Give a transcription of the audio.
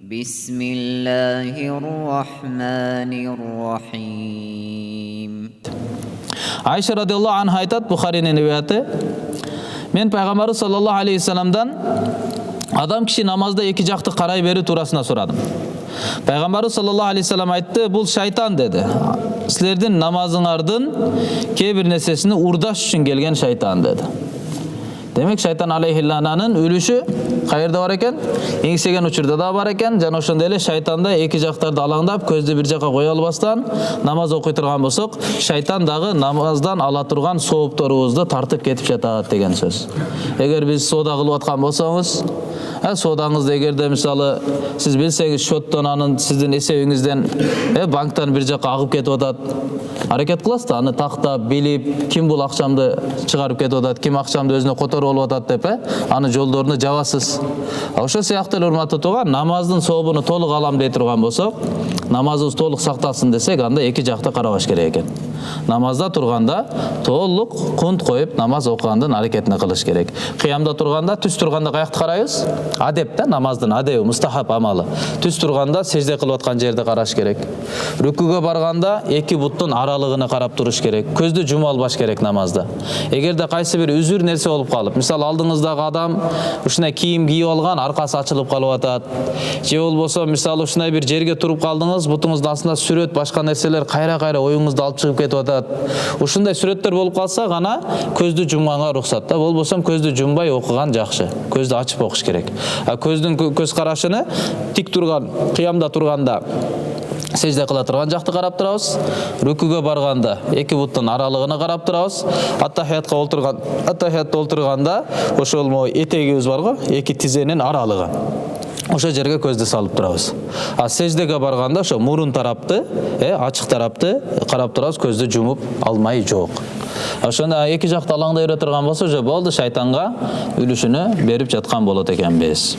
Bismillahirrahmanirrahim. Ayşe radıyallahu anha aytat, Buxarinin rivayeti. Men Peygamber sallallahu aleyhi ve sellem'dan adam kişi namazda iki jaқты қарай беру турасында сұрадым. Peygamber sallallahu aleyhi ve sellem aytты, бұл шайтан деді. Сілердің намазыңардың кейбір нәрсесini урдаш үшін келген шайтан деді. Demek şeytan aleyhillananın ölüşü qayerda бар екен? Еңсеген учурда да бар екен. Жана ошондой эле шайтанда эки жактарды алаңдап, көздү бир жакка кое албастан намаз окуй турган болсок, шайтан дагы намаздан ала турган соопторубузду тартып кетип жатат деген сөз. Эгер биз соода кылып аткан болсоңуз, соодаңызды эгерде мисалы сиз билсеңиз шоттон анын сиздин эсебиңизден банктан бир жакка агып кетип атат, аракет кыласыз да аны тактап билип, ким бул акчамды чыгарып кетип атат, ким акчамды өзүнө которуп алып атат деп, аны жолдоруну жабасыз. Ошол сыяктуу урматтуу тууган, намаздын сообуну толук алам дей турган болсок, намазыбыз толук сакталсын десек, анда эки жакты карабаш керек экен. Намазда турганда толук кунт коюп намаз окугандын аракетин кылыш керек. Кыямда турганда, түз турганда каякты карайбыз? Адеп да, намаздын адеби, мустахаб амалы. Түз турганда сежде кылып аткан жерди караш керек. Рүкүгө барганда эки буттун аралыгына карап туруш керек. Көздү жума албаш керек намазда. Эгерде кайсы бир үзүр нерсе болуп калып, мисалы алдыңыздагы адам ушундай кийим кийип алган, аркасы ачылып калып атат, же болбосо мисалы ушундай бир жерге туруп калдыңыз, бутуңуздун астында сүрөт, башка нерселер кайра-кайра оюңузду алып чыгып кетип атат. Ушундай сүрөттөр болуп калса гана көздү жумганга уруксат да. Болбосо көздү жумбай окуган жакшы. Көздү ачып окуш керек. Көздүн көз карашыны тик турган, кыямда турганда сежде кыла турган жакты карап турабыз. Рүкүгө барганда эки буттун аралыгына карап турабыз. Аттахиятта олтурганда ошол этегибиз бар го, эки тизенин аралыгы. Ошо жерге көздү салып турабыз. Сеждеге барганда ошо мурун тарапты, ачык тарапты карап турабыз, көздү жумуп алмай жок. Ошондо эки жакты алаңдай бере турган болсо, болду, шайтанга үлүшүнү берип жаткан болот экенбиз.